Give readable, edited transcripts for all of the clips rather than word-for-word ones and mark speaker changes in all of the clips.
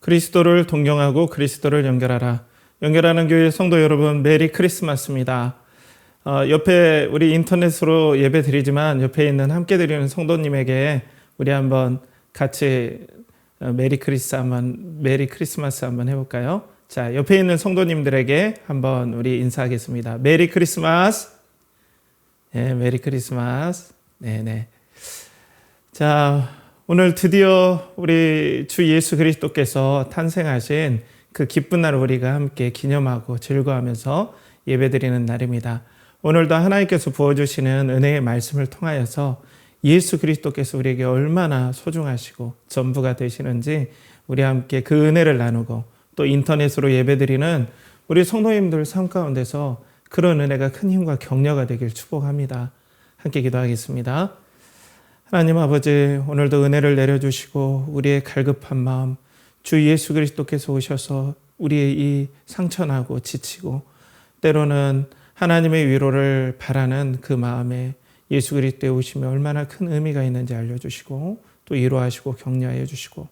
Speaker 1: 그리스도를 동경하고 그리스도를 연결하라. 연결하는 교회 성도 여러분, 메리 크리스마스입니다. 옆에 우리 인터넷으로 예배 드리지만 옆에 있는 함께 드리는 성도님에게 우리 한번 같이 메리 크리스마스 한번 해볼까요? 자, 옆에 있는 성도님들에게 한번 우리 인사하겠습니다. 메리 크리스마스. 네, 메리 크리스마스. 네네. 자, 오늘 드디어 우리 주 예수 그리스도께서 탄생하신 그 기쁜 날을 우리가 함께 기념하고 즐거워하면서 예배드리는 날입니다. 오늘도 하나님께서 부어주시는 은혜의 말씀을 통하여서 예수 그리스도께서 우리에게 얼마나 소중하시고 전부가 되시는지 우리 함께 그 은혜를 나누고 또 인터넷으로 예배드리는 우리 성도님들 삶 가운데서 그런 은혜가 큰 힘과 격려가 되길 축복합니다. 함께 기도하겠습니다. 하나님 아버지, 오늘도 은혜를 내려주시고 우리의 갈급한 마음, 주 예수 그리스도께서 오셔서 우리의 이 상처나고 지치고 때로는 하나님의 위로를 바라는 그 마음에 예수 그리스도에 오시면 얼마나 큰 의미가 있는지 알려주시고 또 위로하시고 격려해 주시고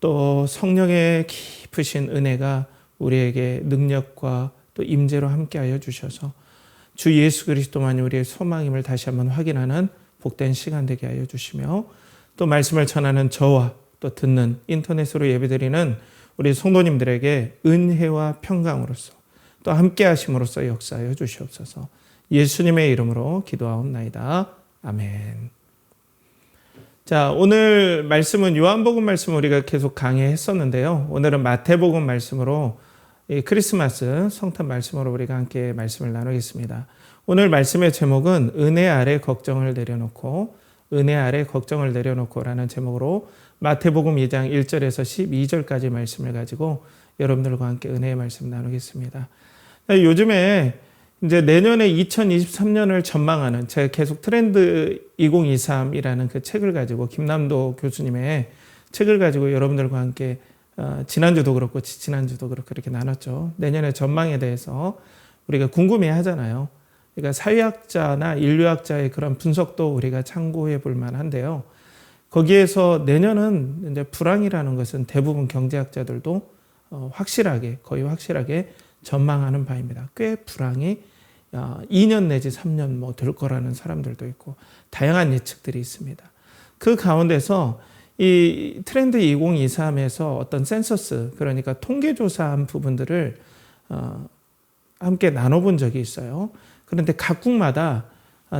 Speaker 1: 또 성령의 깊으신 은혜가 우리에게 능력과 또 임재로 함께하여 주셔서 주 예수 그리스도만이 우리의 소망임을 다시 한번 확인하는 복된 시간 되게 하여 주시며 또 말씀을 전하는 저와 또 듣는 인터넷으로 예배드리는 우리 성도님들에게 은혜와 평강으로서 또 함께 하심으로써 역사하여 주시옵소서. 예수님의 이름으로 기도하옵나이다. 아멘. 자, 오늘 말씀은 요한복음 말씀 우리가 계속 강의했었는데요. 오늘은 마태복음 말씀으로 크리스마스 성탄 말씀으로 우리가 함께 말씀을 나누겠습니다. 오늘 말씀의 제목은 은혜 아래 걱정을 내려놓고 라는 제목으로 마태복음 2장 1절에서 12절까지 말씀을 가지고 여러분들과 함께 은혜의 말씀 나누겠습니다. 요즘에 이제 내년에 2023년을 전망하는 제가 계속 트렌드 2023이라는 그 책을 가지고 김남도 교수님의 책을 가지고 여러분들과 함께 지난주도 그렇고 지난주도 그렇고 이렇게 나눴죠. 내년의 전망에 대해서 우리가 궁금해 하잖아요. 그러니까 사회학자나 인류학자의 그런 분석도 우리가 참고해 볼 만한데요. 거기에서 내년은 이제 불황이라는 것은 대부분 경제학자들도 거의 확실하게 전망하는 바입니다. 꽤 불황이 2년 내지 3년 될 거라는 사람들도 있고 다양한 예측들이 있습니다. 그 가운데서 이 트렌드 2023에서 어떤 센서스, 그러니까 통계조사한 부분들을 함께 나눠본 적이 있어요. 그런데 각국마다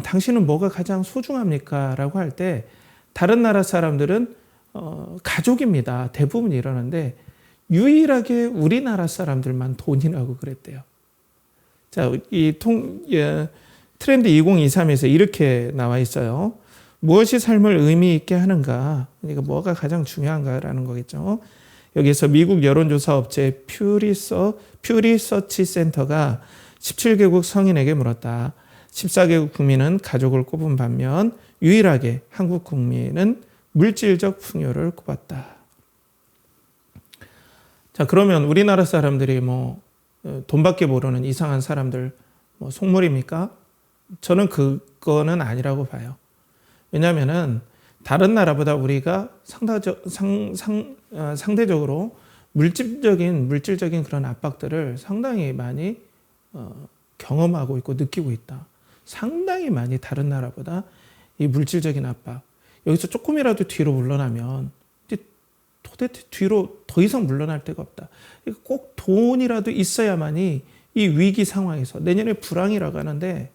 Speaker 1: 당신은 뭐가 가장 소중합니까? 라고 할 때 다른 나라 사람들은 가족입니다. 대부분 이러는데 유일하게 우리나라 사람들만 돈이라고 그랬대요. 자, 트렌드 2023에서 이렇게 나와 있어요. 무엇이 삶을 의미 있게 하는가? 그러니까 뭐가 가장 중요한가라는 거겠죠. 여기서 미국 여론조사 업체 퓨리서치 센터가 17개국 성인에게 물었다. 14개국 국민은 가족을 꼽은 반면 유일하게 한국 국민은 물질적 풍요를 꼽았다. 자, 그러면 우리나라 사람들이 돈밖에 모르는 이상한 사람들 속물입니까? 저는 그거는 아니라고 봐요. 왜냐하면은 다른 나라보다 우리가 상대적으로 물질적인 그런 압박들을 상당히 많이 경험하고 있고 느끼고 있다. 상당히 많이 다른 나라보다 이 물질적인 압박. 여기서 조금이라도 뒤로 물러나면 도대체 뒤로 더 이상 물러날 데가 없다. 꼭 돈이라도 있어야만이 이 위기 상황에서 내년에 불황이라고 하는데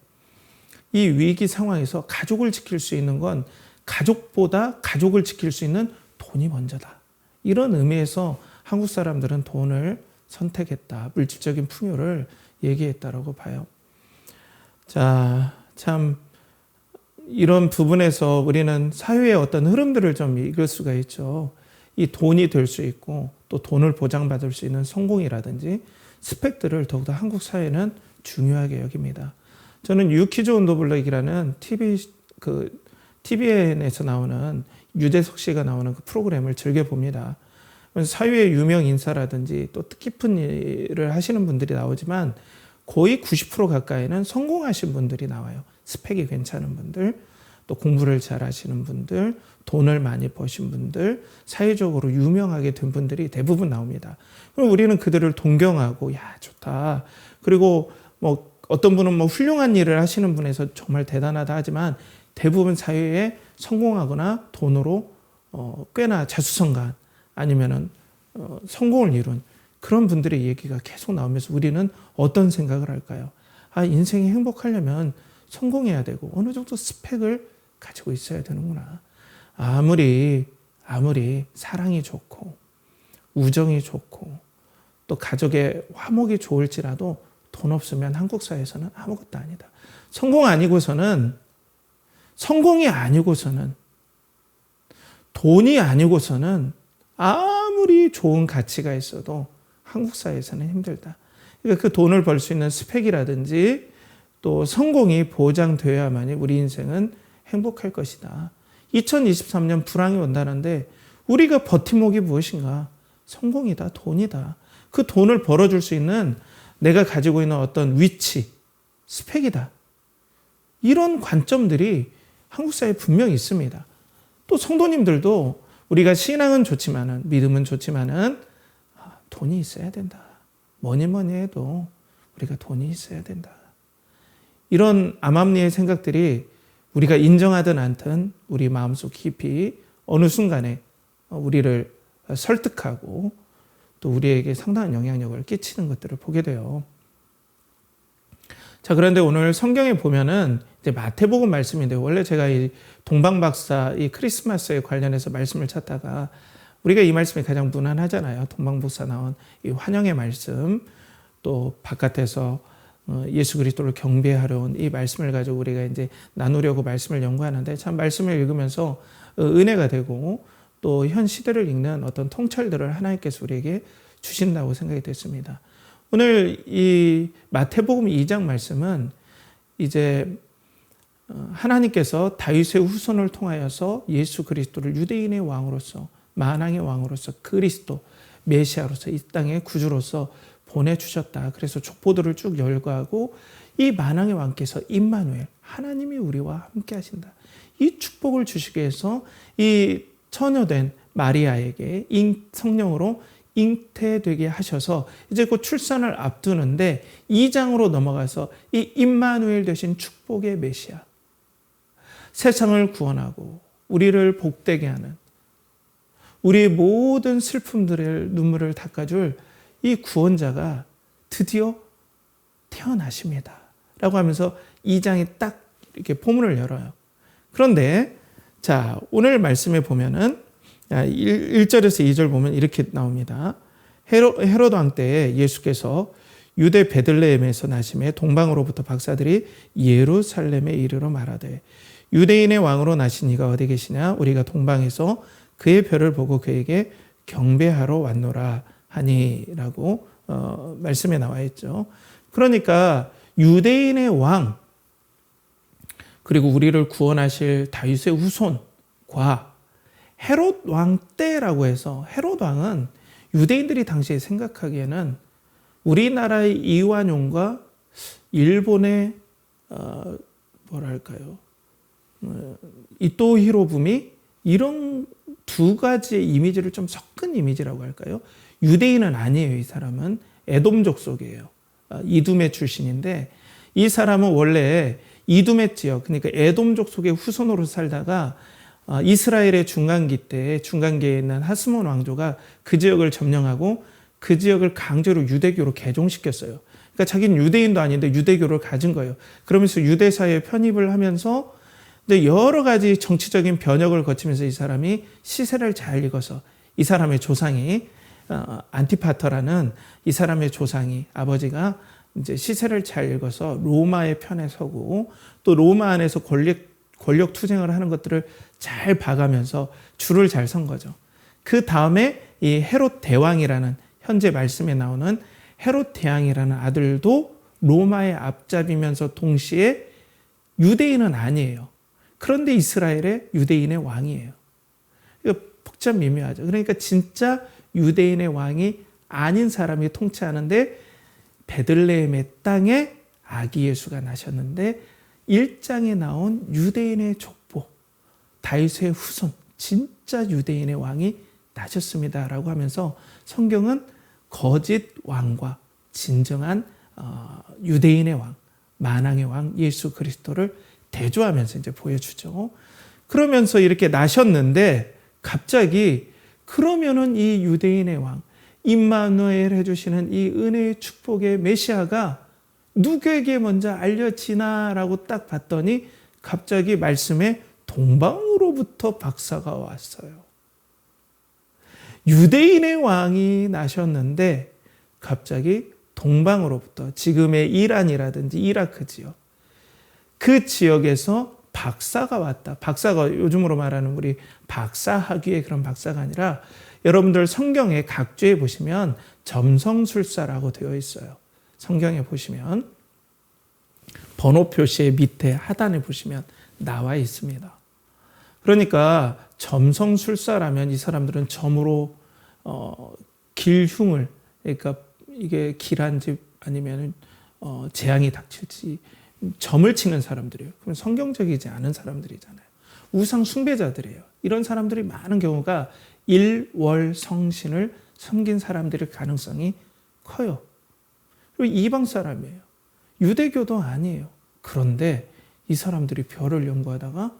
Speaker 1: 이 위기 상황에서 가족을 지킬 수 있는 건 가족보다 가족을 지킬 수 있는 돈이 먼저다. 이런 의미에서 한국 사람들은 돈을 선택했다. 물질적인 풍요를 얘기했다라고 봐요. 자, 참 이런 부분에서 우리는 사회의 어떤 흐름들을 좀 읽을 수가 있죠. 이 돈이 될 수 있고 또 돈을 보장받을 수 있는 성공이라든지 스펙들을 더욱더 한국 사회는 중요하게 여깁니다. 저는 유키즈 온 더 블럭이라는 TVN에서 나오는 유재석 씨가 나오는 그 프로그램을 즐겨 봅니다. 사회의 유명 인사라든지 또 뜻깊은 일을 하시는 분들이 나오지만 거의 90% 가까이는 성공하신 분들이 나와요. 스펙이 괜찮은 분들. 또 공부를 잘하시는 분들, 돈을 많이 버신 분들, 사회적으로 유명하게 된 분들이 대부분 나옵니다. 그럼 우리는 그들을 동경하고 야 좋다. 그리고 뭐 어떤 분은 뭐 훌륭한 일을 하시는 분에서 정말 대단하다 하지만 대부분 사회에 성공하거나 돈으로 꽤나 자수성가한 아니면은 성공을 이룬 그런 분들의 얘기가 계속 나오면서 우리는 어떤 생각을 할까요? 아, 인생이 행복하려면 성공해야 되고 어느 정도 스펙을 가지고 있어야 되는구나. 아무리 사랑이 좋고 우정이 좋고 또 가족의 화목이 좋을지라도 돈 없으면 한국 사회에서는 아무것도 아니다. 성공이 아니고서는 돈이 아니고서는 아무리 좋은 가치가 있어도 한국 사회에서는 힘들다. 그러니까 그 돈을 벌 수 있는 스펙이라든지 또 성공이 보장되어야만이 우리 인생은 행복할 것이다. 2023년 불황이 온다는데 우리가 버팀목이 무엇인가? 성공이다, 돈이다. 그 돈을 벌어줄 수 있는 내가 가지고 있는 어떤 위치, 스펙이다. 이런 관점들이 한국 사회에 분명히 있습니다. 또 성도님들도 우리가 신앙은 좋지만은, 믿음은 좋지만은 돈이 있어야 된다. 뭐니 해도 우리가 돈이 있어야 된다. 이런 암암리의 생각들이 우리가 인정하든 않든 우리 마음속 깊이 어느 순간에 우리를 설득하고 또 우리에게 상당한 영향력을 끼치는 것들을 보게 돼요. 자, 그런데 오늘 성경에 보면은 이제 마태복음 말씀인데 원래 제가 이 동방박사 이 크리스마스에 관련해서 말씀을 찾다가 우리가 이 말씀이 가장 무난하잖아요. 동방박사 나온 이 환영의 말씀 또 바깥에서 예수 그리스도를 경배하려는 이 말씀을 가지고 우리가 이제 나누려고 말씀을 연구하는데 참 말씀을 읽으면서 은혜가 되고 또 현 시대를 읽는 어떤 통찰들을 하나님께서 우리에게 주신다고 생각이 됐습니다. 오늘 이 마태복음 2장 말씀은 이제 하나님께서 다윗의 후손을 통하여서 예수 그리스도를 유대인의 왕으로서 만왕의 왕으로서 그리스도 메시아로서 이 땅의 구주로서 보내주셨다. 그래서 족보들을 쭉 열거하고 이 만왕의 왕께서 임마누엘 하나님이 우리와 함께 하신다. 이 축복을 주시기 위해서 이 처녀된 마리아에게 성령으로 잉태되게 하셔서 이제 곧 출산을 앞두는데 2장으로 넘어가서 이 임마누엘 되신 축복의 메시아 세상을 구원하고 우리를 복되게 하는 우리의 모든 슬픔들의 눈물을 닦아줄 이 구원자가 드디어 태어나십니다. 라고 하면서 2장이 딱 이렇게 포문을 열어요. 그런데 자, 오늘 말씀에 보면은 1절에서 2절 보면 이렇게 나옵니다. 헤롯 왕 때에 예수께서 유대 베들레헴에서 나심에 동방으로부터 박사들이 예루살렘에 이르러 말하되 유대인의 왕으로 나신 이가 어디 계시냐? 우리가 동방에서 그의 별을 보고 그에게 경배하러 왔노라 하니라고 말씀에 나와 있죠. 그러니까 유대인의 왕 그리고 우리를 구원하실 다윗의 후손과 헤롯 왕 때라고 해서 헤롯 왕은 유대인들이 당시에 생각하기에는 우리나라의 이완용과 일본의 뭐랄까요 이토 히로부미 이런 두 가지의 이미지를 좀 섞은 이미지라고 할까요? 유대인은 아니에요. 이 사람은 에돔 족속이에요. 이두메 출신인데 이 사람은 원래 이두메 지역 그러니까 에돔 족속의 후손으로 살다가 이스라엘의 중간기에 있는 하스몬 왕조가 그 지역을 점령하고 그 지역을 강제로 유대교로 개종시켰어요. 그러니까 자기는 유대인도 아닌데 유대교를 가진 거예요. 그러면서 유대사회에 편입을 하면서 근데 여러 가지 정치적인 변혁을 거치면서 이 사람이 시세를 잘 읽어서 이 사람의 조상이 안티파터라는 이 사람의 조상이 아버지가 이제 시세를 잘 읽어서 로마의 편에 서고 또 로마 안에서 권력 투쟁을 하는 것들을 잘 봐가면서 줄을 잘 선 거죠. 그 다음에 이 헤롯 대왕이라는 현재 말씀에 나오는 헤롯 대왕이라는 아들도 로마의 앞잡이면서 동시에 유대인은 아니에요. 그런데 이스라엘의 유대인의 왕이에요. 이거 복잡 미묘하죠. 그러니까 진짜 유대인의 왕이 아닌 사람이 통치하는데 베들레헴의 땅에 아기 예수가 나셨는데 1장에 나온 유대인의 족보 다윗의 후손, 진짜 유대인의 왕이 나셨습니다라고 하면서 성경은 거짓 왕과 진정한 유대인의 왕, 만왕의 왕 예수 그리스도를 대조하면서 이제 보여주죠. 그러면서 이렇게 나셨는데 갑자기 그러면은 이 유대인의 왕, 임마누엘 해주시는 이 은혜의 축복의 메시아가 누구에게 먼저 알려지나라고 딱 봤더니 갑자기 말씀에 동방으로부터 박사가 왔어요. 유대인의 왕이 나셨는데 갑자기 동방으로부터, 지금의 이란이라든지 이라크지요, 그 지역에서 박사가 왔다. 박사가 요즘으로 말하는 우리 박사학위의 그런 박사가 아니라, 여러분들 성경에 각주에 보시면 점성술사라고 되어 있어요. 성경에 보시면 번호 표시의 밑에 하단에 보시면 나와 있습니다. 그러니까 점성술사라면 이 사람들은 점으로 길흉을, 그러니까 이게 길한지 아니면 재앙이 닥칠지 점을 치는 사람들이에요. 그럼 성경적이지 않은 사람들이잖아요. 우상 숭배자들이에요. 이런 사람들이 많은 경우가 일월성신을 섬긴 사람들일 가능성이 커요. 그리고 이방 사람이에요. 유대교도 아니에요. 그런데 이 사람들이 별을 연구하다가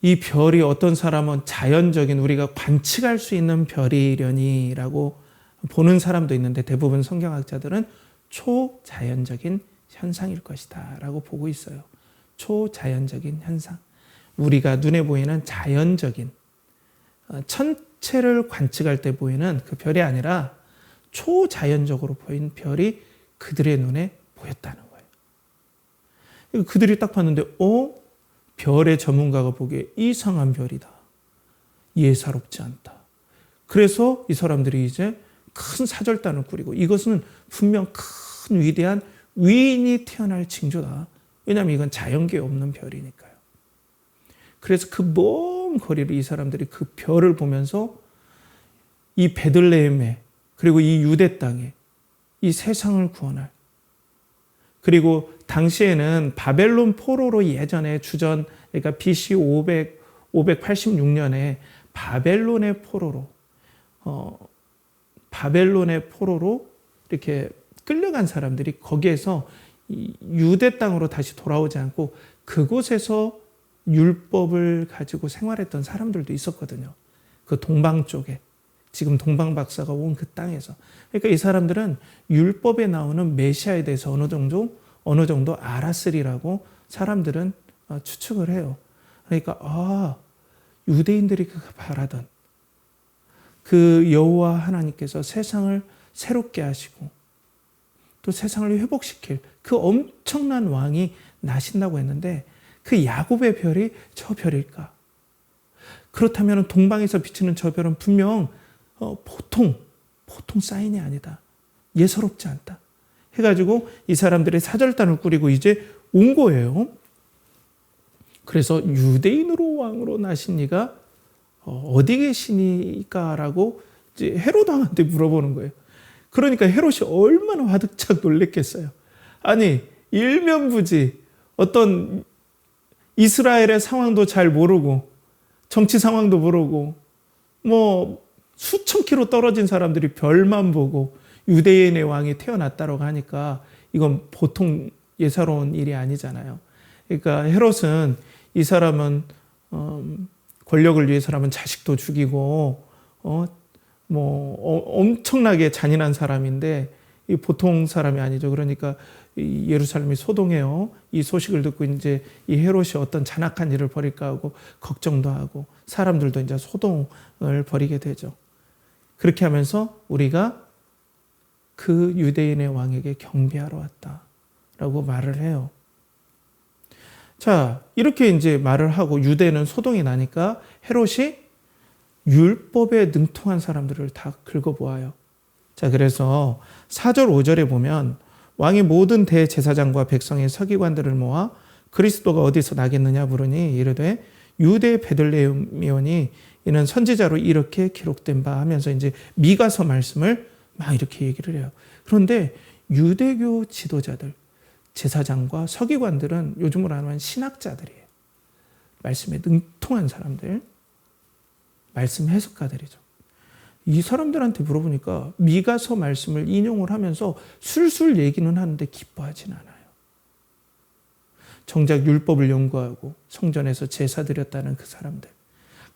Speaker 1: 이 별이 어떤 사람은 자연적인 우리가 관측할 수 있는 별이려니라고 보는 사람도 있는데, 대부분 성경학자들은 초자연적인 현상일 것이다 라고 보고 있어요. 초자연적인 현상. 우리가 눈에 보이는 자연적인 천체를 관측할 때 보이는 그 별이 아니라 초자연적으로 보인 별이 그들의 눈에 보였다는 거예요. 그들이 딱 봤는데 별의 전문가가 보기에 이상한 별이다. 예사롭지 않다. 그래서 이 사람들이 이제 큰 사절단을 꾸리고, 이것은 분명 큰 위대한 위인이 태어날 징조다. 왜냐하면 이건 자연계에 없는 별이니까요. 그래서 그 먼 거리를 이 사람들이 그 별을 보면서 이 베들레헴에, 그리고 이 유대 땅에 이 세상을 구원할, 그리고 당시에는 바벨론 포로로 예전에 주전, 그러니까 BC 586년에 바벨론의 포로로 이렇게 끌려간 사람들이 거기에서 유대 땅으로 다시 돌아오지 않고 그곳에서 율법을 가지고 생활했던 사람들도 있었거든요. 그 동방 쪽에, 지금 동방 박사가 온 그 땅에서. 그러니까 이 사람들은 율법에 나오는 메시아에 대해서 어느 정도 알았으리라고 사람들은 추측을 해요. 그러니까 유대인들이 바라던 그 여호와 하나님께서 세상을 새롭게 하시고 또 세상을 회복시킬 그 엄청난 왕이 나신다고 했는데, 그 야곱의 별이 저 별일까? 그렇다면 동방에서 비치는 저 별은 분명 보통 사인이 아니다. 예사롭지 않다. 해가지고 이 사람들의 사절단을 꾸리고 이제 온 거예요. 그래서 유대인으로 왕으로 나신 이가 어디 계시니까? 라고 이제 헤롯 왕한테 물어보는 거예요. 그러니까 헤롯이 얼마나 화들짝 놀랬겠어요. 아니, 일면부지 어떤 이스라엘의 상황도 잘 모르고 정치 상황도 모르고 뭐 수천 킬로 떨어진 사람들이 별만 보고 유대인의 왕이 태어났다고 하니까 이건 보통 예사로운 일이 아니잖아요. 그러니까 헤롯은 이 사람은 권력을 위해서라면 자식도 죽이고 엄청나게 잔인한 사람인데 이 보통 사람이 아니죠. 그러니까 이 예루살렘이 소동해요. 이 소식을 듣고 이제 이 헤롯이 어떤 잔악한 일을 벌일까 하고 걱정도 하고 사람들도 이제 소동을 벌이게 되죠. 그렇게 하면서 우리가 그 유대인의 왕에게 경배하러 왔다라고 말을 해요. 자, 이렇게 이제 말을 하고 유대는 소동이 나니까 헤롯이 율법에 능통한 사람들을 다 긁어보아요. 자, 그래서 4절 5절에 보면 왕이 모든 대제사장과 백성의 서기관들을 모아 그리스도가 어디서 나겠느냐 물으니 이르되 유대 베들레헴이오니 이는 선지자로 이렇게 기록된 바 하면서 이제 미가서 말씀을 막 이렇게 얘기를 해요. 그런데 유대교 지도자들, 제사장과 서기관들은 요즘으로 하면 신학자들이에요. 말씀에 능통한 사람들, 말씀 해석가들이죠. 이 사람들한테 물어보니까 미가서 말씀을 인용을 하면서 술술 얘기는 하는데 기뻐하진 않아요. 정작 율법을 연구하고 성전에서 제사 드렸다는 그 사람들,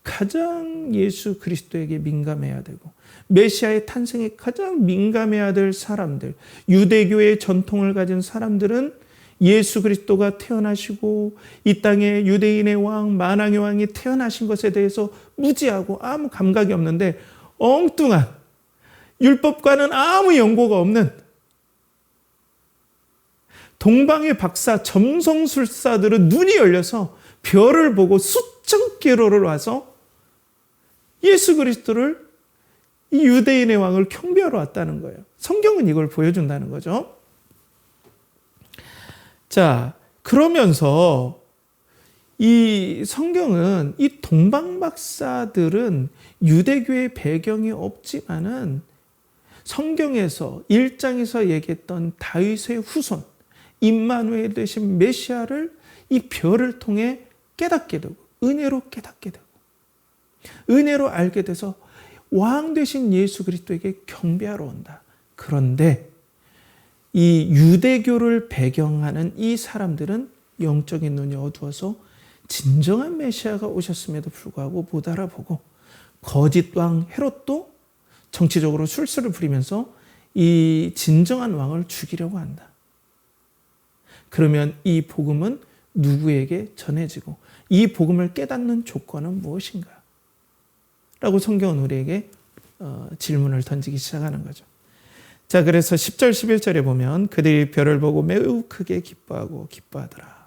Speaker 1: 가장 예수 그리스도에게 민감해야 되고 메시아의 탄생에 가장 민감해야 될 사람들, 유대교의 전통을 가진 사람들은 예수 그리스도가 태어나시고 이 땅에 유대인의 왕, 만왕의 왕이 태어나신 것에 대해서 무지하고 아무 감각이 없는데, 엉뚱한 율법과는 아무 연고가 없는 동방의 박사 점성술사들은 눈이 열려서 별을 보고 수천 킬로를 와서 예수 그리스도를, 이 유대인의 왕을 경배하러 왔다는 거예요. 성경은 이걸 보여준다는 거죠. 자, 그러면서 이 성경은 이 동방박사들은 유대교의 배경이 없지만은 성경에서 1장에서 얘기했던 다윗의 후손, 임마누엘 되신 메시아를 이 별을 통해 깨닫게 되고 은혜로 깨닫게 되고 은혜로 알게 돼서 왕 되신 예수 그리스도에게 경배하러 온다. 그런데 이 유대교를 배경하는 이 사람들은 영적인 눈이 어두워서 진정한 메시아가 오셨음에도 불구하고 못 알아보고 거짓 왕 헤롯도 정치적으로 술수를 부리면서 이 진정한 왕을 죽이려고 한다. 그러면 이 복음은 누구에게 전해지고 이 복음을 깨닫는 조건은 무엇인가? 라고 성경은 우리에게 질문을 던지기 시작하는 거죠. 자, 그래서 10절 11절에 보면 그들이 별을 보고 매우 크게 기뻐하고 기뻐하더라.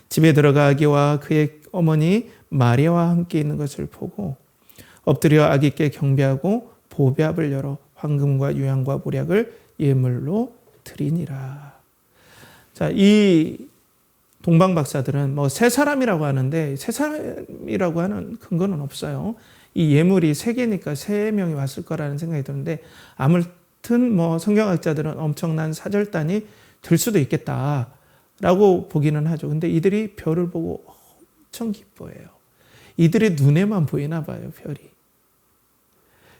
Speaker 1: 집에 들어가 아기와 그의 어머니 마리아와 함께 있는 것을 보고 엎드려 아기께 경배하고 보배압을 열어 황금과 유향과 모략을 예물로 드리니라. 자, 이 동방 박사들은 뭐 세 사람이라고 하는데 세 사람이라고 하는 근거는 없어요. 이 예물이 세 개니까 세 명이 왔을 거라는 생각이 드는데 아무튼 뭐 성경학자들은 엄청난 사절단이 될 수도 있겠다라고 보기는 하죠. 근데 이들이 별을 보고 엄청 기뻐해요. 이들의 눈에만 보이나 봐요, 별이.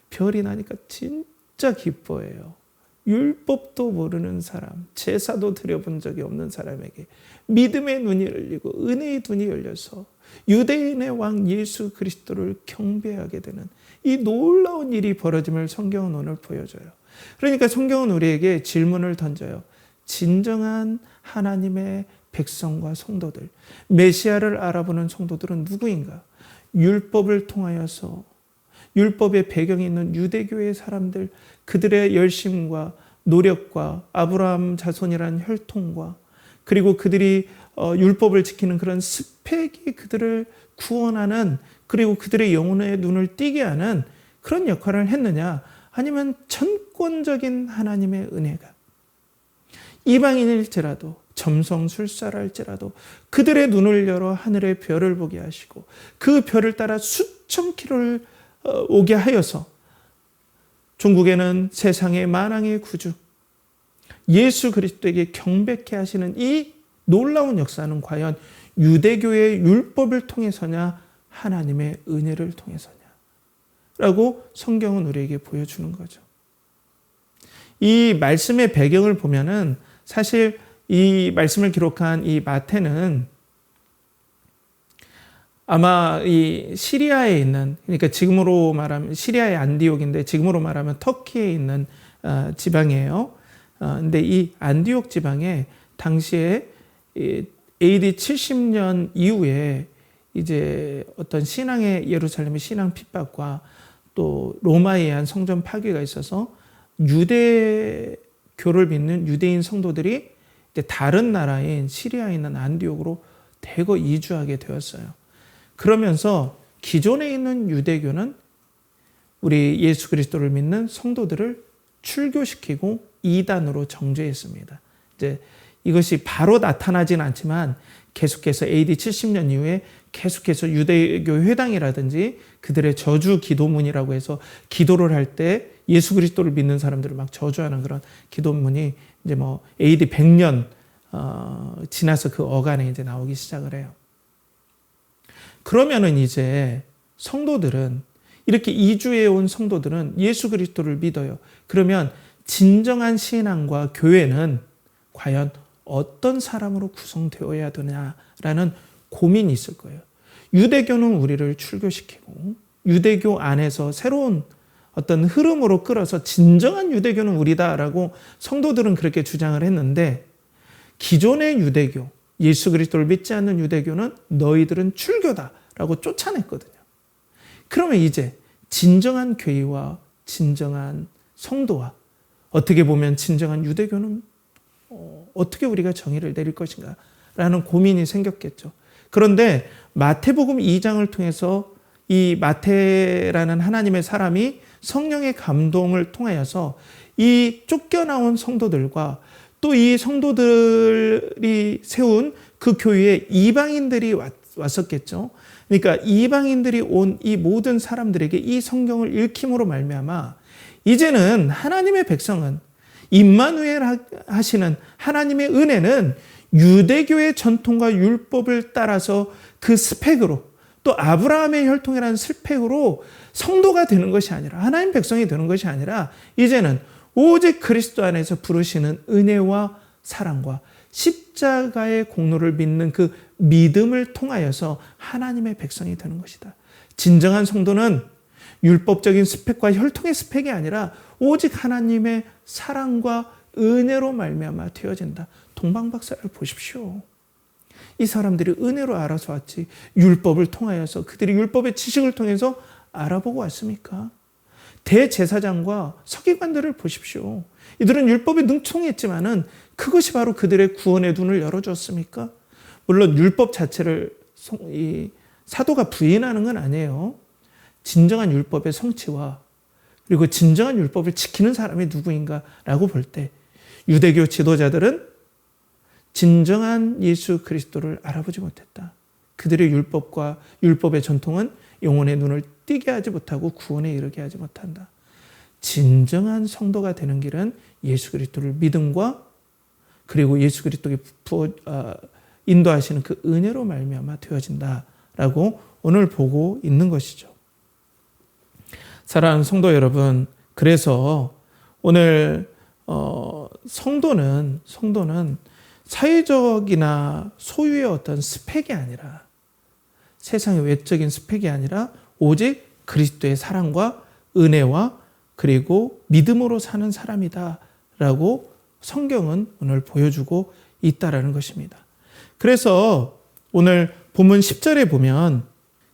Speaker 1: 별이 나니까 진짜 기뻐해요. 율법도 모르는 사람, 제사도 드려본 적이 없는 사람에게 믿음의 눈이 열리고 은혜의 눈이 열려서 유대인의 왕 예수 그리스도를 경배하게 되는 이 놀라운 일이 벌어짐을 성경은 오늘 보여줘요. 그러니까 성경은 우리에게 질문을 던져요. 진정한 하나님의 백성과 성도들, 메시아를 알아보는 성도들은 누구인가? 율법을 통하여서 율법의 배경이 있는 유대교의 사람들, 그들의 열심과 노력과 아브라함 자손이라는 혈통과 그리고 그들이 율법을 지키는 그런 스펙이 그들을 구원하는, 그리고 그들의 영혼의 눈을 띄게 하는 그런 역할을 했느냐? 아니면 전권적인 하나님의 은혜가 이방인일지라도 점성술사랄지라도 그들의 눈을 열어 하늘의 별을 보게 하시고 그 별을 따라 수천 킬로를 오게 하여서 중국에는 세상의 만왕의 구주 예수 그리스도에게 경배케 하시는 이 놀라운 역사는 과연 유대교의 율법을 통해서냐 하나님의 은혜를 통해서냐 라고 성경은 우리에게 보여주는 거죠. 이 말씀의 배경을 보면은 사실 이 말씀을 기록한 이 마태는 아마 이 시리아에 있는, 그러니까 지금으로 말하면 시리아의 안디옥인데 지금으로 말하면 터키에 있는 지방이에요. 근데 이 안디옥 지방에 당시에 AD 70년 이후에 이제 어떤 신앙의 예루살렘의 신앙 핍박과 또 로마에 의한 성전 파괴가 있어서 유대교를 믿는 유대인 성도들이 이제 다른 나라인 시리아에 있는 안디옥으로 대거 이주하게 되었어요. 그러면서 기존에 있는 유대교는 우리 예수 그리스도를 믿는 성도들을 출교시키고 이단으로 정죄했습니다. 이제 이것이 바로 나타나진 않지만 계속해서 AD 70년 이후에 계속해서 유대교 회당이라든지 그들의 저주 기도문이라고 해서 기도를 할 때 예수 그리스도를 믿는 사람들을 막 저주하는 그런 기도문이 이제 뭐 AD 100년 지나서 그 어간에 이제 나오기 시작을 해요. 그러면은 이제 성도들은, 이렇게 이주해 온 성도들은 예수 그리스도를 믿어요. 그러면 진정한 신앙과 교회는 과연 어떤 사람으로 구성되어야 되냐라는 고민이 있을 거예요. 유대교는 우리를 출교시키고 유대교 안에서 새로운 어떤 흐름으로 끌어서 진정한 유대교는 우리다라고 성도들은 그렇게 주장을 했는데, 기존의 유대교, 예수 그리스도를 믿지 않는 유대교는 너희들은 출교다라고 쫓아냈거든요. 그러면 이제 진정한 교회와 진정한 성도와 어떻게 보면 진정한 유대교는 어떻게 우리가 정의를 내릴 것인가 라는 고민이 생겼겠죠. 그런데 마태복음 2장을 통해서 이 마태라는 하나님의 사람이 성령의 감동을 통하여서 이 쫓겨나온 성도들과 또 이 성도들이 세운 그 교회에 이방인들이 왔었겠죠. 그러니까 이방인들이 온 이 모든 사람들에게 이 성경을 읽힘으로 말미암아 이제는 하나님의 백성은, 임마누엘 하시는 하나님의 은혜는 유대교의 전통과 율법을 따라서 그 스펙으로, 또 아브라함의 혈통이라는 스펙으로 성도가 되는 것이 아니라, 하나님 백성이 되는 것이 아니라 이제는 오직 그리스도 안에서 부르시는 은혜와 사랑과 십자가의 공로를 믿는 그 믿음을 통하여서 하나님의 백성이 되는 것이다. 진정한 성도는 율법적인 스펙과 혈통의 스펙이 아니라 오직 하나님의 사랑과 은혜로 말미암아 되어진다. 동방박사를 보십시오. 이 사람들이 은혜로 알아서 왔지 율법을 통하여서, 그들이 율법의 지식을 통해서 알아보고 왔습니까? 대제사장과 서기관들을 보십시오. 이들은 율법에 능통했지만은 그것이 바로 그들의 구원의 눈을 열어주었습니까? 물론 율법 자체를 이 사도가 부인하는 건 아니에요. 진정한 율법의 성취와 그리고 진정한 율법을 지키는 사람이 누구인가라고 볼 때 유대교 지도자들은 진정한 예수 그리스도를 알아보지 못했다. 그들의 율법과 율법의 전통은 영혼의 눈을 띄게 하지 못하고 구원에 이르게 하지 못한다. 진정한 성도가 되는 길은 예수 그리스도를 믿음과 그리고 예수 그리스도께 인도하시는 그 은혜로 말미암아 되어진다라고 오늘 보고 있는 것이죠. 사랑하는 성도 여러분, 그래서 오늘 성도는 사회적이나 소유의 어떤 스펙이 아니라, 세상의 외적인 스펙이 아니라 오직 그리스도의 사랑과 은혜와 그리고 믿음으로 사는 사람이다라고 성경은 오늘 보여주고 있다라는 것입니다. 그래서 오늘 본문 10절에 보면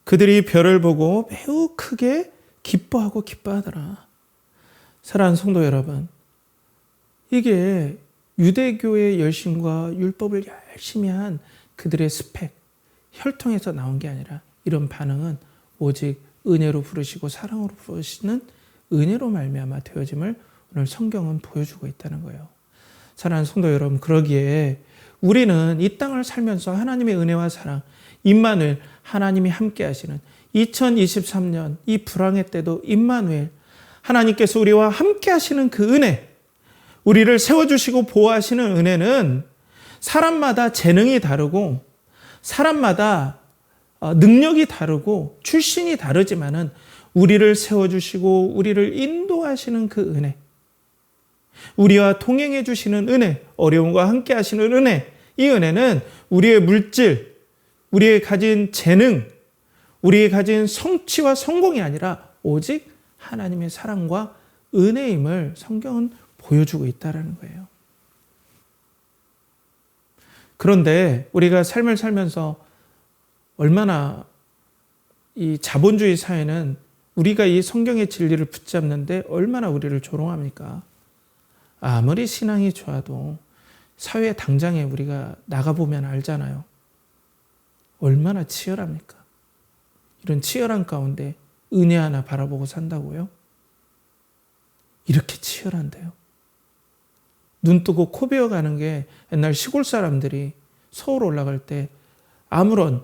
Speaker 1: 그들이 별을 보고 매우 크게 기뻐하고 기뻐하더라. 사랑하는 성도 여러분, 이게 유대교의 열심과 율법을 열심히 한 그들의 스펙, 혈통에서 나온 게 아니라 이런 반응은 오직 은혜로 부르시고 사랑으로 부르시는 은혜로 말미암아 되어짐을 오늘 성경은 보여주고 있다는 거예요. 사랑하는 성도 여러분, 그러기에 우리는 이 땅을 살면서 하나님의 은혜와 사랑, 임마누엘, 하나님이 함께 하시는 2023년 이 불황의 때도 임마누엘, 하나님께서 우리와 함께 하시는 그 은혜, 우리를 세워주시고 보호하시는 은혜는 사람마다 재능이 다르고 사람마다 능력이 다르고 출신이 다르지만은 우리를 세워주시고 우리를 인도하시는 그 은혜, 우리와 동행해 주시는 은혜, 어려움과 함께 하시는 은혜, 이 은혜는 우리의 물질, 우리의 가진 재능, 우리의 가진 성취와 성공이 아니라 오직 하나님의 사랑과 은혜임을 성경은 보여주고 있다는 거예요. 그런데 우리가 삶을 살면서 얼마나 이 자본주의 사회는 우리가 이 성경의 진리를 붙잡는데 얼마나 우리를 조롱합니까? 아무리 신앙이 좋아도 사회 당장에 우리가 나가보면 알잖아요. 얼마나 치열합니까? 이런 치열한 가운데 은혜 하나 바라보고 산다고요? 이렇게 치열한데요. 눈 뜨고 코 베어가는 게 옛날 시골 사람들이 서울 올라갈 때 아무런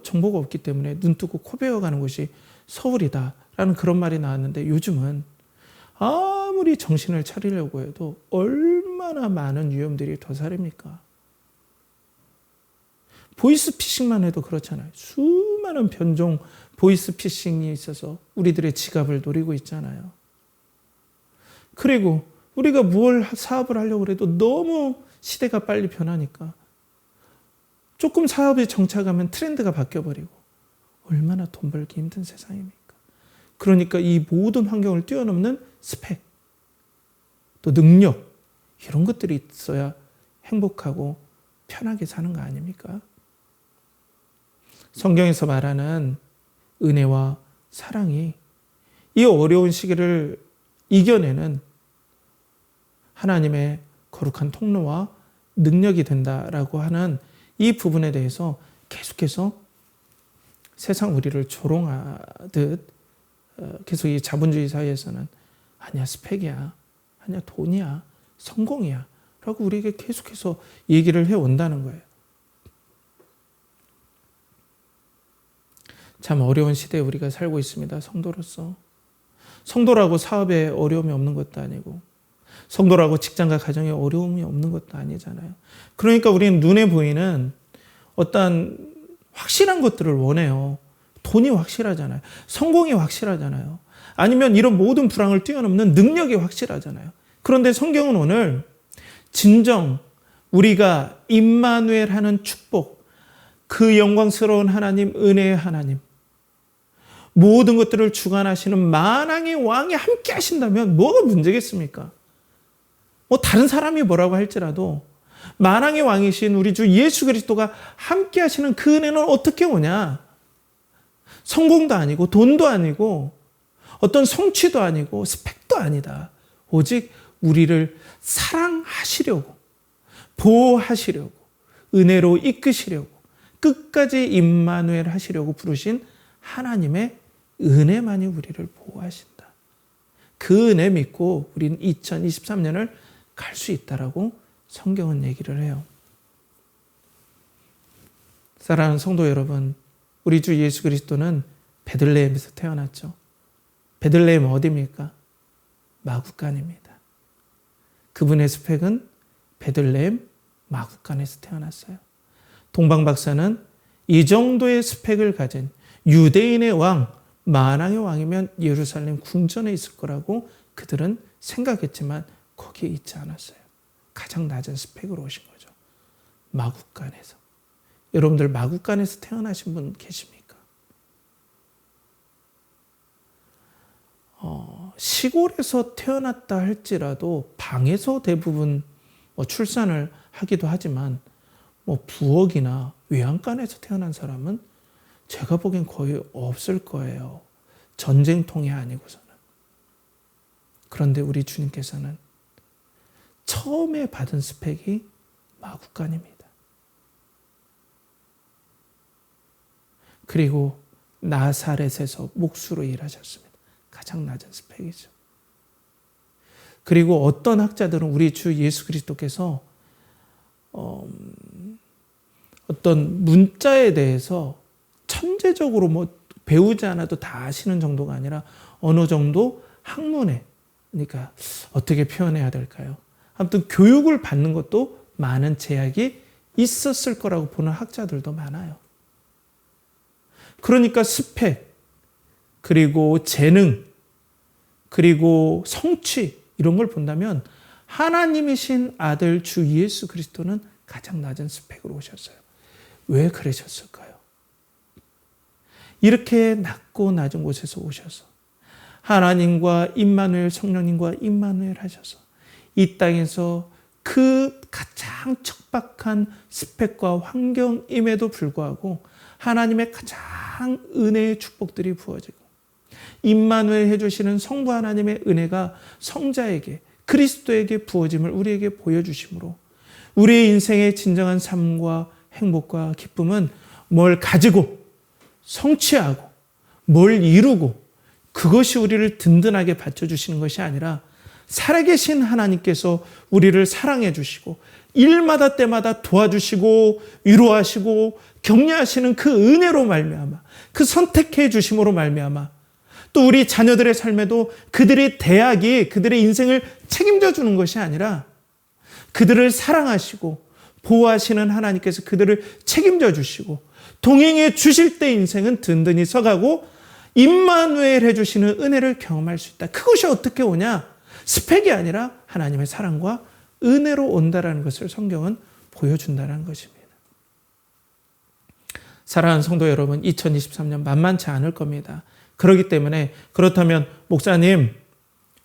Speaker 1: 정보가 없기 때문에 눈 뜨고 코 베어가는 곳이 서울이다라는 그런 말이 나왔는데, 요즘은 아무리 정신을 차리려고 해도 얼마나 많은 위험들이 도사립니까? 보이스피싱만 해도 그렇잖아요. 수많은 변종 보이스피싱이 있어서 우리들의 지갑을 노리고 있잖아요. 그리고 우리가 뭘 사업을 하려고 해도 너무 시대가 빨리 변하니까 조금 사업에 정착하면 트렌드가 바뀌어버리고 얼마나 돈 벌기 힘든 세상입니까? 그러니까 이 모든 환경을 뛰어넘는 스펙, 또 능력, 이런 것들이 있어야 행복하고 편하게 사는 거 아닙니까? 성경에서 말하는 은혜와 사랑이 이 어려운 시기를 이겨내는 하나님의 거룩한 통로와 능력이 된다라고 하는 이 부분에 대해서 계속해서 세상 우리를 조롱하듯 계속 이 자본주의 사회에서는 아니야, 스펙이야, 아니야, 돈이야, 성공이야 라고 우리에게 계속해서 얘기를 해온다는 거예요. 참 어려운 시대에 우리가 살고 있습니다. 성도로서. 성도라고 사업에 어려움이 없는 것도 아니고 성도라고 직장과 가정에 어려움이 없는 것도 아니잖아요. 그러니까 우리는 눈에 보이는 어떤 확실한 것들을 원해요. 돈이 확실하잖아요. 성공이 확실하잖아요. 아니면 이런 모든 불황을 뛰어넘는 능력이 확실하잖아요. 그런데 성경은 오늘 진정 우리가 임마누엘 하는 축복, 그 영광스러운 하나님, 은혜의 하나님, 모든 것들을 주관하시는 만왕의 왕이 함께 하신다면 뭐가 문제겠습니까? 뭐 다른 사람이 뭐라고 할지라도 만왕의 왕이신 우리 주 예수 그리스도가 함께 하시는 그 은혜는 어떻게 오냐? 성공도 아니고 돈도 아니고 어떤 성취도 아니고 스펙도 아니다. 오직 우리를 사랑하시려고, 보호하시려고, 은혜로 이끄시려고, 끝까지 임마누엘 하시려고 부르신 하나님의 은혜만이 우리를 보호하신다. 그 은혜 믿고 우리는 2023년을 갈 수 있다라고 성경은 얘기를 해요. 사랑하는 성도 여러분, 우리 주 예수 그리스도는 베들레헴에서 태어났죠. 베들레헴 어디입니까? 마구간입니다. 그분의 스펙은 베들레헴 마구간에서 태어났어요. 동방 박사는 이 정도의 스펙을 가진 유대인의 왕, 만왕의 왕이면 예루살렘 궁전에 있을 거라고 그들은 생각했지만 거기에 있지 않았어요. 가장 낮은 스펙으로 오신 거죠. 마구간에서. 여러분들 마구간에서 태어나신 분 계십니까? 시골에서 태어났다 할지라도 방에서 대부분 출산을 하기도 하지만 부엌이나 외양간에서 태어난 사람은 제가 보기엔 거의 없을 거예요. 전쟁통이 아니고서는. 그런데 우리 주님께서는 처음에 받은 스펙이 마구간입니다. 그리고 나사렛에서 목수로 일하셨습니다. 가장 낮은 스펙이죠. 그리고 어떤 학자들은 우리 주 예수 그리스도께서 어떤 문자에 대해서 천재적으로 배우지 않아도 다 아시는 정도가 아니라 어느 정도 학문에, 그러니까 어떻게 표현해야 될까요? 아무튼 교육을 받는 것도 많은 제약이 있었을 거라고 보는 학자들도 많아요. 그러니까 스펙, 그리고 재능, 그리고 성취 이런 걸 본다면 하나님이신 아들 주 예수 그리스도는 가장 낮은 스펙으로 오셨어요. 왜 그러셨을까요? 이렇게 낮고 낮은 곳에서 오셔서 하나님과 임마누엘, 성령님과 임마누엘 하셔서 이 땅에서 그 가장 척박한 스펙과 환경임에도 불구하고 하나님의 가장 은혜의 축복들이 부어지고 임마누엘 해주시는 성부 하나님의 은혜가 성자에게, 그리스도에게 부어짐을 우리에게 보여주심으로 우리의 인생의 진정한 삶과 행복과 기쁨은 뭘 가지고 성취하고 뭘 이루고 그것이 우리를 든든하게 받쳐주시는 것이 아니라 살아계신 하나님께서 우리를 사랑해 주시고 일마다 때마다 도와주시고 위로하시고 격려하시는 그 은혜로 말미암아, 그 선택해 주심으로 말미암아, 또 우리 자녀들의 삶에도 그들의 대학이 그들의 인생을 책임져 주는 것이 아니라 그들을 사랑하시고 보호하시는 하나님께서 그들을 책임져 주시고 동행해 주실 때 인생은 든든히 서가고 임마누엘 해주시는 은혜를 경험할 수 있다. 그것이 어떻게 오냐? 스펙이 아니라 하나님의 사랑과 은혜로 온다라는 것을 성경은 보여준다는 것입니다. 사랑하는 성도 여러분, 2023년 만만치 않을 겁니다. 그렇기 때문에 그렇다면 목사님,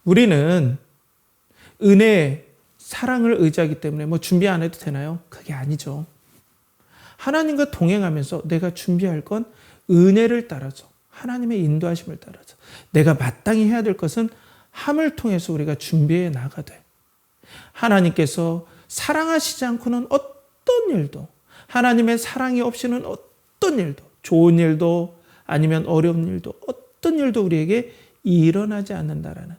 Speaker 1: 우리는 은혜, 사랑을 의지하기 때문에 뭐 준비 안 해도 되나요? 그게 아니죠. 하나님과 동행하면서 내가 준비할 건 은혜를 따라서 하나님의 인도하심을 따라서 내가 마땅히 해야 될 것은 함을 통해서 우리가 준비해 나가되 하나님께서 사랑하시지 않고는 어떤 일도 하나님의 사랑이 없이는 어떤 일도 좋은 일도 아니면 어려운 일도 어떤 일도 우리에게 일어나지 않는다라는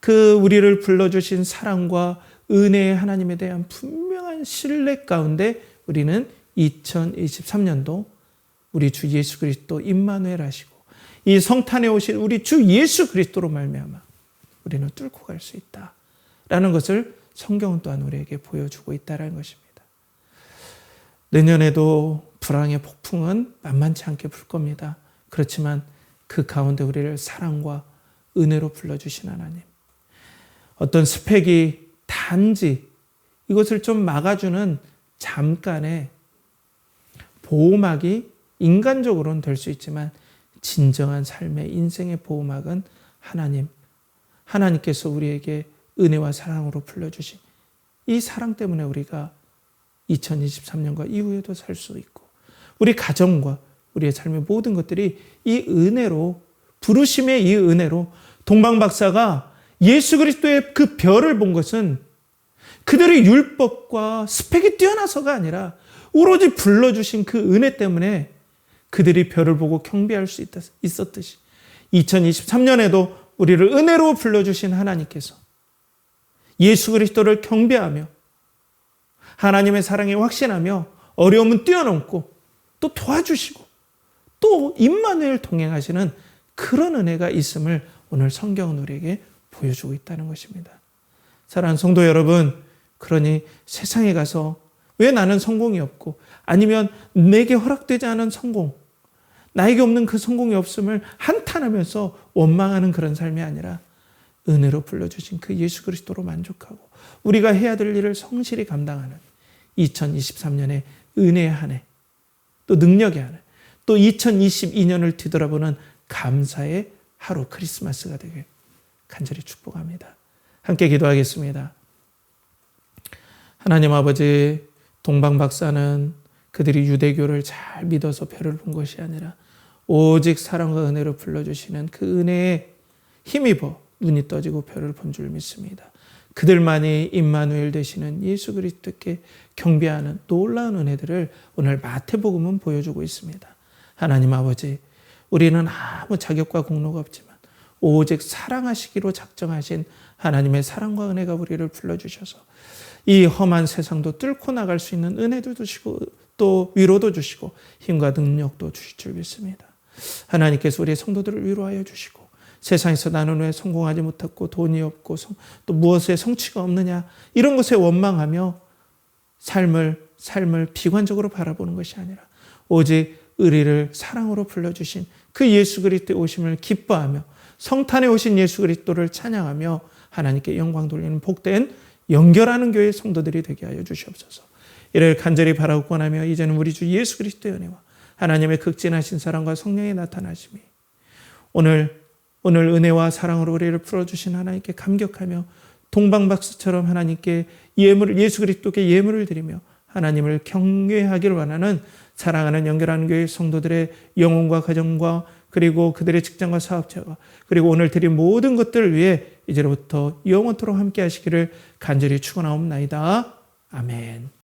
Speaker 1: 그 우리를 불러주신 사랑과 은혜의 하나님에 대한 분명한 신뢰 가운데 우리는 2023년도 우리 주 예수 그리스도 임마누엘 하시고 이 성탄에 오신 우리 주 예수 그리스도로 말미암아 우리는 뚫고 갈 수 있다라는 것을 성경은 또한 우리에게 보여주고 있다는 것입니다. 내년에도 불황의 폭풍은 만만치 않게 불 겁니다. 그렇지만 그 가운데 우리를 사랑과 은혜로 불러주신 하나님, 어떤 스펙이 단지 이것을 좀 막아주는 잠깐의 보호막이 인간적으로는 될 수 있지만 진정한 삶의 인생의 보호막은 하나님께서 우리에게 은혜와 사랑으로 불러주신 이 사랑 때문에 우리가 2023년과 이후에도 살 수 있고 우리 가정과 우리의 삶의 모든 것들이 이 은혜로 부르심의 이 은혜로 동방박사가 예수 그리스도의 그 별을 본 것은 그들의 율법과 스펙이 뛰어나서가 아니라 오로지 불러주신 그 은혜 때문에 그들이 별을 보고 경배할 수 있었듯이 2023년에도 우리를 은혜로 불러주신 하나님께서 예수 그리스도를 경배하며 하나님의 사랑에 확신하며 어려움은 뛰어넘고 또 도와주시고 또 임마누엘 동행하시는 그런 은혜가 있음을 오늘 성경은 우리에게 보여주고 있다는 것입니다. 사랑하는 성도 여러분, 그러니 세상에 가서 왜 나는 성공이 없고 아니면 내게 허락되지 않은 성공, 나에게 없는 그 성공이 없음을 한탄하면서 원망하는 그런 삶이 아니라 은혜로 불러주신 그 예수 그리스도로 만족하고 우리가 해야 될 일을 성실히 감당하는 2023년의 은혜의 한 해, 또 능력의 한 해, 또 2022년을 뒤돌아보는 감사의 하루 크리스마스가 되길 간절히 축복합니다. 함께 기도하겠습니다. 하나님 아버지, 동방박사는 그들이 유대교를 잘 믿어서 별을 본 것이 아니라 오직 사랑과 은혜로 불러주시는 그 은혜에 힘입어 눈이 떠지고 별을 본 줄 믿습니다. 그들만이 임마누엘 되시는 예수 그리스도께 경배하는 놀라운 은혜들을 오늘 마태복음은 보여주고 있습니다. 하나님 아버지, 우리는 아무 자격과 공로가 없지만 오직 사랑하시기로 작정하신 하나님의 사랑과 은혜가 우리를 불러주셔서 이 험한 세상도 뚫고 나갈 수 있는 은혜도 주시고 또 위로도 주시고 힘과 능력도 주실 줄 믿습니다. 하나님께서 우리의 성도들을 위로하여 주시고 세상에서 나는 왜 성공하지 못했고 돈이 없고 또 무엇에 성취가 없느냐 이런 것에 원망하며 삶을 비관적으로 바라보는 것이 아니라 오직 우리를 사랑으로 불러주신 그 예수 그리스도의 오심을 기뻐하며 성탄에 오신 예수 그리스도를 찬양하며 하나님께 영광 돌리는 복된 연결하는 교회 성도들이 되게 하여 주시옵소서. 이를 간절히 바라고 권하며 이제는 우리 주 예수 그리스도의 은혜와 하나님의 극진하신 사랑과 성령의 나타나심이 오늘 은혜와 사랑으로 우리를 풀어주신 하나님께 감격하며 동방박사처럼 하나님께 예수 그리스도께 예물을 드리며 하나님을 경외하기를 원하는 사랑하는 연결하는 교회 성도들의 영혼과 가정과 그리고 그들의 직장과 사업자와 그리고 오늘 드린 모든 것들을 위해 이제로부터 영원토록 함께 하시기를 간절히 축원하옵나이다. 아멘.